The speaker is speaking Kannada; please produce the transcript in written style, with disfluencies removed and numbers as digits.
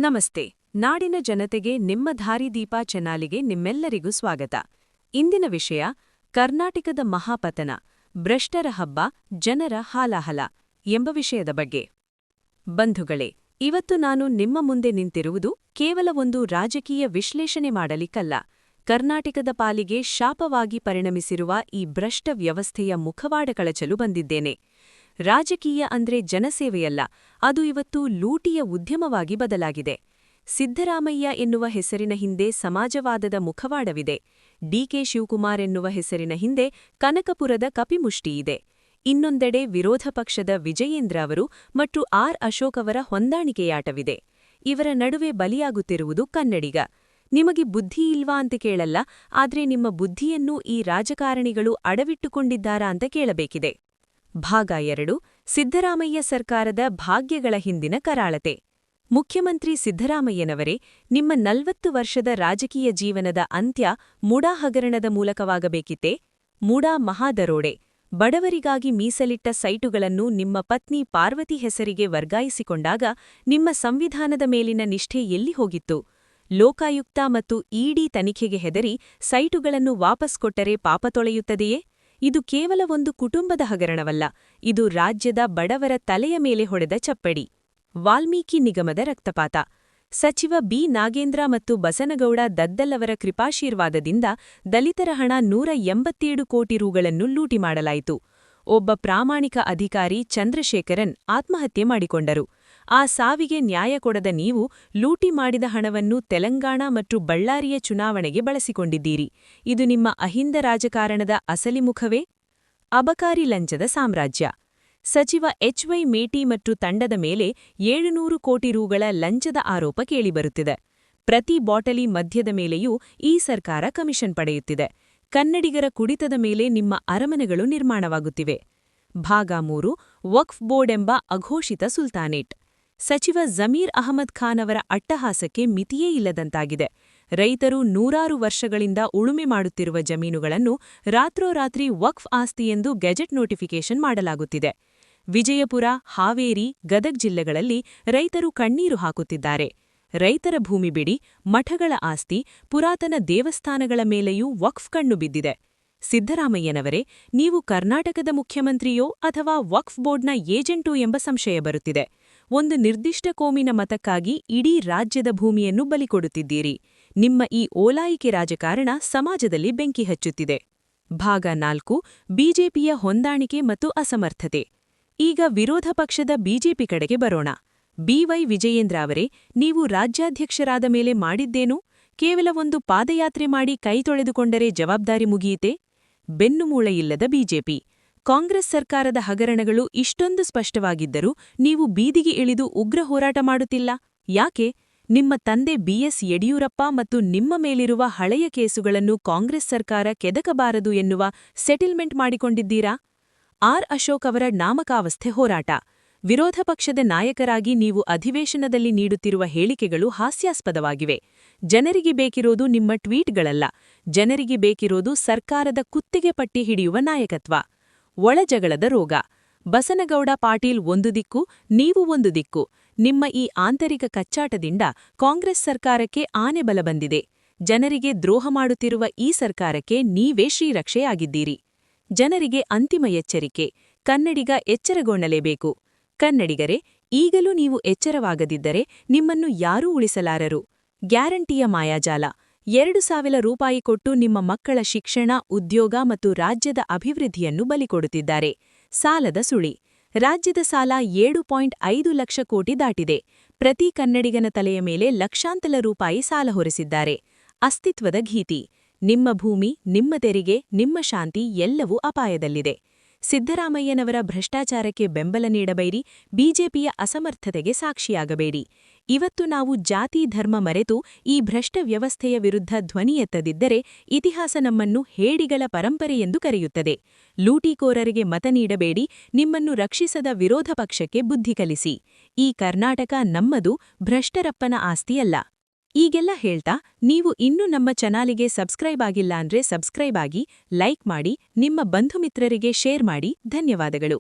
ನಮಸ್ತೆ. ನಾಡಿನ ಜನತೆಗೆ ನಿಮ್ಮ ದಾರಿದೀಪ ಚಾನಲಿಗೆ ನಿಮ್ಮೆಲ್ಲರಿಗೂ ಸ್ವಾಗತ. ಇಂದಿನ ವಿಷಯ ಕರ್ನಾಟಕದ ಮಹಾಪತನ, ಭ್ರಷ್ಟರ ಹಬ್ಬ, ಜನರ ಹಾಲಾಹಲ ಎಂಬ ವಿಷಯದ ಬಗ್ಗೆ. ಬಂಧುಗಳೇ, ಇವತ್ತು ನಾನು ನಿಮ್ಮ ಮುಂದೆ ನಿಂತಿರುವುದು ಕೇವಲ ಒಂದು ರಾಜಕೀಯ ವಿಶ್ಲೇಷಣೆ ಮಾಡಲಿಕ್ಕಲ್ಲ. ಕರ್ನಾಟಕದ ಪಾಲಿಗೆ ಶಾಪವಾಗಿ ಪರಿಣಮಿಸಿರುವ ಈ ಭ್ರಷ್ಟ ವ್ಯವಸ್ಥೆಯ ಮುಖವಾಡ ಕಳಚಲು ಬಂದಿದ್ದೇನೆ. ರಾಜಕೀಯ ಅಂದ್ರೆ ಜನಸೇವೆಯಲ್ಲ, ಅದು ಇವತ್ತು ಲೂಟಿಯ ಉದ್ಯಮವಾಗಿ ಬದಲಾಗಿದೆ. ಸಿದ್ದರಾಮಯ್ಯ ಎನ್ನುವ ಹೆಸರಿನ ಹಿಂದೆ ಸಮಾಜವಾದದ ಮುಖವಾಡವಿದೆ. ಡಿಕೆ ಶಿವಕುಮಾರ್ ಎನ್ನುವ ಹೆಸರಿನ ಹಿಂದೆ ಕನಕಪುರದ ಕಪಿಮುಷ್ಟಿಯಿದೆ. ಇನ್ನೊಂದೆಡೆ ವಿರೋಧ ಪಕ್ಷದ ವಿಜಯೇಂದ್ರ ಅವರು ಮತ್ತು ಆರ್ ಅಶೋಕ್ ಅವರ ಹೊಂದಾಣಿಕೆಯಾಟವಿದೆ. ಇವರ ನಡುವೆ ಬಲಿಯಾಗುತ್ತಿರುವುದು ಕನ್ನಡಿಗ. ನಿಮಗೆ ಬುದ್ಧಿ ಇಲ್ವಾ ಅಂತ ಕೇಳಲ್ಲ, ಆದ್ರೆ ನಿಮ್ಮ ಬುದ್ಧಿಯನ್ನೂ ಈ ರಾಜಕಾರಣಿಗಳು ಅಡವಿಟ್ಟುಕೊಂಡಿದ್ದಾರಾ ಅಂತ ಕೇಳಬೇಕಿದೆ. ಭಾಗ 2: ಸಿದ್ದರಾಮಯ್ಯ ಸರ್ಕಾರದ ಭಾಗ್ಯಗಳ ಹಿಂದಿನ ಕರಾಳತೆ. ಮುಖ್ಯಮಂತ್ರಿ ಸಿದ್ದರಾಮಯ್ಯನವರೇ, ನಿಮ್ಮ 40 ವರ್ಷದ ರಾಜಕೀಯ ಜೀವನದ ಅಂತ್ಯ ಮುಡಾ ಹಗರಣದ ಮೂಲಕವಾಗಬೇಕಿತ್ತೇ? ಮುಡಾ ಮಹಾದರೋಡೆ, ಬಡವರಿಗಾಗಿ ಮೀಸಲಿಟ್ಟ ಸೈಟುಗಳನ್ನು ನಿಮ್ಮ ಪತ್ನಿ ಪಾರ್ವತಿ ಹೆಸರಿಗೆ ವರ್ಗಾಯಿಸಿಕೊಂಡಾಗ ನಿಮ್ಮ ಸಂವಿಧಾನದ ಮೇಲಿನ ನಿಷ್ಠೆ ಎಲ್ಲಿ ಹೋಗಿತ್ತು? ಲೋಕಾಯುಕ್ತ ಮತ್ತು ಇಡಿ ತನಿಖೆಗೆ ಹೆದರಿ ಸೈಟುಗಳನ್ನು ವಾಪಸ್ ಕೊಟ್ಟರೆ ಪಾಪ ತೊಳೆಯುತ್ತದೆಯೇ? ಇದು ಕೇವಲ ಒಂದು ಕುಟುಂಬದ ಹಗರಣವಲ್ಲ, ಇದು ರಾಜ್ಯದ ಬಡವರ ತಲೆಯ ಮೇಲೆ ಹೊಡೆದ ಚಪ್ಪಡಿ. ವಾಲ್ಮೀಕಿ ನಿಗಮದ ರಕ್ತಪಾತ. ಸಚಿವ ಬಿ. ನಾಗೇಂದ್ರ ಮತ್ತು ಬಸನಗೌಡ ದದ್ದಲ್ ಅವರ ಕೃಪಾಶೀರ್ವಾದದಿಂದ ದಲಿತರ ಹಣ 187 ಕೋಟಿ ರೂಗಳನ್ನು ಲೂಟಿ ಮಾಡಲಾಯಿತು. ಒಬ್ಬ ಪ್ರಾಮಾಣಿಕ ಅಧಿಕಾರಿ ಚಂದ್ರಶೇಖರನ್ ಆತ್ಮಹತ್ಯೆ ಮಾಡಿಕೊಂಡರು. ಆ ಸಾವಿಗೆ ನ್ಯಾಯ ಕೊಡದ ನೀವು ಲೂಟಿ ಮಾಡಿದ ಹಣವನ್ನು ತೆಲಂಗಾಣ ಮತ್ತು ಬಳ್ಳಾರಿಯ ಚುನಾವಣೆಗೆ ಬಳಸಿಕೊಂಡಿದ್ದೀರಿ. ಇದು ನಿಮ್ಮ ಅಹಿಂದ ರಾಜಕಾರಣದ ಅಸಲಿ ಮುಖವೇ? ಅಬಕಾರಿ ಲಂಚದ ಸಾಮ್ರಾಜ್ಯ. ಸಚಿವ ಎಚ್.ವೈ. ಮೇಟಿ ಮತ್ತು ತಂಡದ ಮೇಲೆ 700 ಕೋಟಿ ರೂಗಳ ಲಂಚದ ಆರೋಪ ಕೇಳಿಬರುತ್ತಿದೆ. ಪ್ರತಿ ಬಾಟಲಿ ಮದ್ಯದ ಮೇಲೆಯೂ ಈ ಸರ್ಕಾರ ಕಮಿಷನ್ ಪಡೆಯುತ್ತಿದೆ. ಕನ್ನಡಿಗರ ಕುಡಿತದ ಮೇಲೆ ನಿಮ್ಮ ಅರಮನೆಗಳು ನಿರ್ಮಾಣವಾಗುತ್ತಿವೆ. ಭಾಗ 3: ವಕ್ಫ್ ಬೋರ್ಡ್ ಎಂಬ ಅಘೋಷಿತ ಸುಲ್ತಾನೇಟ್. ಸಚಿವ ಜಮೀರ್ ಅಹಮದ್ ಖಾನ್ ಅವರ ಅಟ್ಟಹಾಸಕ್ಕೆ ಮಿತಿಯೇ ಇಲ್ಲದಂತಾಗಿದೆ. ರೈತರು ನೂರಾರು ವರ್ಷಗಳಿಂದ ಉಳುಮೆ ಮಾಡುತ್ತಿರುವ ಜಮೀನುಗಳನ್ನು ರಾತ್ರೋರಾತ್ರಿ ವಕ್ಫ್ ಆಸ್ತಿ ಎಂದು ಗೆಜೆಟ್ ನೋಟಿಫಿಕೇಷನ್ ಮಾಡಲಾಗುತ್ತಿದೆ. ವಿಜಯಪುರ, ಹಾವೇರಿ, ಗದಗ್ ಜಿಲ್ಲೆಗಳಲ್ಲಿ ರೈತರು ಕಣ್ಣೀರು ಹಾಕುತ್ತಿದ್ದಾರೆ. ರೈತರ ಭೂಮಿ ಬಿಡಿ, ಮಠಗಳ ಆಸ್ತಿ, ಪುರಾತನ ದೇವಸ್ಥಾನಗಳ ಮೇಲೆಯೂ ವಕ್ಫ್ ಕಣ್ಣು ಬಿದ್ದಿದೆ. ಸಿದ್ದರಾಮಯ್ಯನವರೇ, ನೀವು ಕರ್ನಾಟಕದ ಮುಖ್ಯಮಂತ್ರಿಯೋ ಅಥವಾ ವಕ್ಫ್ ಬೋರ್ಡ್ನ ಏಜೆಂಟೋ ಎಂಬ ಸಂಶಯ ಬರುತ್ತಿದೆ. ಒಂದು ನಿರ್ದಿಷ್ಟ ಕೋಮಿನ ಮತಕ್ಕಾಗಿ ಇಡೀ ರಾಜ್ಯದ ಭೂಮಿಯನ್ನು ಬಲಿಕೊಡುತ್ತಿದ್ದೀರಿ. ನಿಮ್ಮ ಈ ಓಲಾಯಿಕೆ ರಾಜಕಾರಣ ಸಮಾಜದಲ್ಲಿ ಬೆಂಕಿ ಹಚ್ಚುತ್ತಿದೆ. ಭಾಗ 4: ಬಿಜೆಪಿಯ ಹೊಂದಾಣಿಕೆ ಮತ್ತು ಅಸಮರ್ಥತೆ. ಈಗ ವಿರೋಧ ಪಕ್ಷದ ಬಿಜೆಪಿ ಕಡೆಗೆ ಬರೋಣ. ಬಿ.ವೈ. ವಿಜಯೇಂದ್ರ ಅವರೇ, ನೀವು ರಾಜ್ಯಾಧ್ಯಕ್ಷರಾದ ಮೇಲೆ ಮಾಡಿದ್ದೇನು? ಕೇವಲ ಒಂದು ಪಾದಯಾತ್ರೆ ಮಾಡಿ ಕೈ ತೊಳೆದುಕೊಂಡರೆ ಜವಾಬ್ದಾರಿ ಮುಗಿಯಿತೆ? ಬೆನ್ನುಮೂಳೆಯಿಲ್ಲದ ಬಿಜೆಪಿ. ಕಾಂಗ್ರೆಸ್ ಸರ್ಕಾರದ ಹಗರಣಗಳು ಇಷ್ಟೊಂದು ಸ್ಪಷ್ಟವಾಗಿದ್ದರೂ ನೀವು ಬೀದಿಗೆ ಇಳಿದು ಉಗ್ರ ಹೋರಾಟ ಮಾಡುತ್ತಿಲ್ಲ, ಯಾಕೆ? ನಿಮ್ಮ ತಂದೆ ಬಿ.ಎಸ್. ಯಡಿಯೂರಪ್ಪ ಮತ್ತು ನಿಮ್ಮ ಮೇಲಿರುವ ಹಳೆಯ ಕೇಸುಗಳನ್ನು ಕಾಂಗ್ರೆಸ್ ಸರ್ಕಾರ ಕೆದಕಬಾರದು ಎನ್ನುವ ಸೆಟಲ್ಮೆಂಟ್ ಮಾಡಿಕೊಂಡಿದ್ದೀರಾ? ಆರ್ ಅಶೋಕ್ ಅವರ ನಾಮಕಾವಸ್ಥೆ ಹೋರಾಟ. ವಿರೋಧ ಪಕ್ಷದ ನಾಯಕರಾಗಿ ನೀವು ಅಧಿವೇಶನದಲ್ಲಿ ನೀಡುತ್ತಿರುವ ಹೇಳಿಕೆಗಳು ಹಾಸ್ಯಾಸ್ಪದವಾಗಿವೆ. ಜನರಿಗೆ ಬೇಕಿರೋದು ನಿಮ್ಮ ಟ್ವೀಟ್ಗಳಲ್ಲ, ಜನರಿಗೆ ಬೇಕಿರೋದು ಸರ್ಕಾರದ ಕುತ್ತಿಗೆ ಪಟ್ಟಿ ಹಿಡಿಯುವ ನಾಯಕತ್ವ. ಒಳಜಗಳದ ರೋಗ. ಬಸನಗೌಡ ಪಾಟೀಲ್ ಒಂದು ದಿಕ್ಕು, ನೀವು ಒಂದು ದಿಕ್ಕು. ನಿಮ್ಮ ಈ ಆಂತರಿಕ ಕಚ್ಚಾಟದಿಂದ ಕಾಂಗ್ರೆಸ್ ಸರ್ಕಾರಕ್ಕೆ ಆನೆ ಬಲ ಬಂದಿದೆ. ಜನರಿಗೆ ದ್ರೋಹ ಮಾಡುತ್ತಿರುವ ಈ ಸರ್ಕಾರಕ್ಕೆ ನೀವೇ ಶ್ರೀರಕ್ಷೆಯಾಗಿದ್ದೀರಿ. ಜನರಿಗೆ ಅಂತಿಮ ಎಚ್ಚರಿಕೆ: ಕನ್ನಡಿಗ ಎಚ್ಚರಗೊಳ್ಳಲೇಬೇಕು. ಕನ್ನಡಿಗರೇ, ಈಗಲೂ ನೀವು ಎಚ್ಚರವಾಗದಿದ್ದರೆ ನಿಮ್ಮನ್ನು ಯಾರೂ ಉಳಿಸಲಾರರು. ಗ್ಯಾರಂಟಿಯ ಮಾಯಾಜಾಲ. 2,000 ರೂಪಾಯಿ ಕೊಟ್ಟು ನಿಮ್ಮ ಮಕ್ಕಳ ಶಿಕ್ಷಣ, ಉದ್ಯೋಗ ಮತ್ತು ರಾಜ್ಯದ ಅಭಿವೃದ್ಧಿಯನ್ನು ಬಲಿಕೊಡುತ್ತಿದ್ದಾರೆ. ಸಾಲದ ಸುಳಿ. ರಾಜ್ಯದ ಸಾಲ 7.5 ಲಕ್ಷ ಕೋಟಿ ದಾಟಿದೆ. ಪ್ರತಿ ಕನ್ನಡಿಗನ ತಲೆಯ ಮೇಲೆ ಲಕ್ಷಾಂತರ ರೂಪಾಯಿ ಸಾಲ ಹೊರಿಸಿದ್ದಾರೆ. ಅಸ್ತಿತ್ವದ ಭೀತಿ. ನಿಮ್ಮ ಭೂಮಿ, ನಿಮ್ಮ ತೆರಿಗೆ, ನಿಮ್ಮ ಶಾಂತಿ ಎಲ್ಲವೂ ಅಪಾಯದಲ್ಲಿದೆ. ಸಿದ್ದರಾಮಯ್ಯನವರ ಭ್ರಷ್ಟಾಚಾರಕ್ಕೆ ಬೆಂಬಲ ನೀಡಬೇಡಿ, ಬಿಜೆಪಿಯ ಅಸಮರ್ಥತೆಗೆ ಸಾಕ್ಷಿಯಾಗಬೇಡಿ. ಇವತ್ತು ನಾವು ಜಾತಿ ಧರ್ಮ ಮರೆತು ಈ ಭ್ರಷ್ಟ ವ್ಯವಸ್ಥೆಯ ವಿರುದ್ಧ ಧ್ವನಿ ಎತ್ತದಿದ್ದರೆ ಇತಿಹಾಸ ನಮ್ಮನ್ನು ಹೇಡಿಗಳ ಪರಂಪರೆಯೆಂದು ಕರೆಯುತ್ತದೆ. ಲೂಟಿಕೋರರಿಗೆ ಮತ ನೀಡಬೇಡಿ, ನಿಮ್ಮನ್ನು ರಕ್ಷಿಸದ ವಿರೋಧ ಪಕ್ಷಕ್ಕೆ ಬುದ್ಧಿ ಕಲಿಸಿ. ಈ ಕರ್ನಾಟಕ ನಮ್ಮದು, ಭ್ರಷ್ಟರಪ್ಪನ ಆಸ್ತಿಯಲ್ಲ. ಈಗೆಲ್ಲ ಹೇಳ್ತಾ, ನೀವು ಇನ್ನೂ ನಮ್ಮ ಚಾನಲಿಗೆ ಸಬ್ಸ್ಕ್ರೈಬ್ ಆಗಿಲ್ಲ ಅಂದ್ರೆ ಸಬ್ಸ್ಕ್ರೈಬ್ ಆಗಿ, ಲೈಕ್ ಮಾಡಿ, ನಿಮ್ಮ ಬಂಧುಮಿತ್ರರಿಗೆ ಶೇರ್ ಮಾಡಿ. ಧನ್ಯವಾದಗಳು.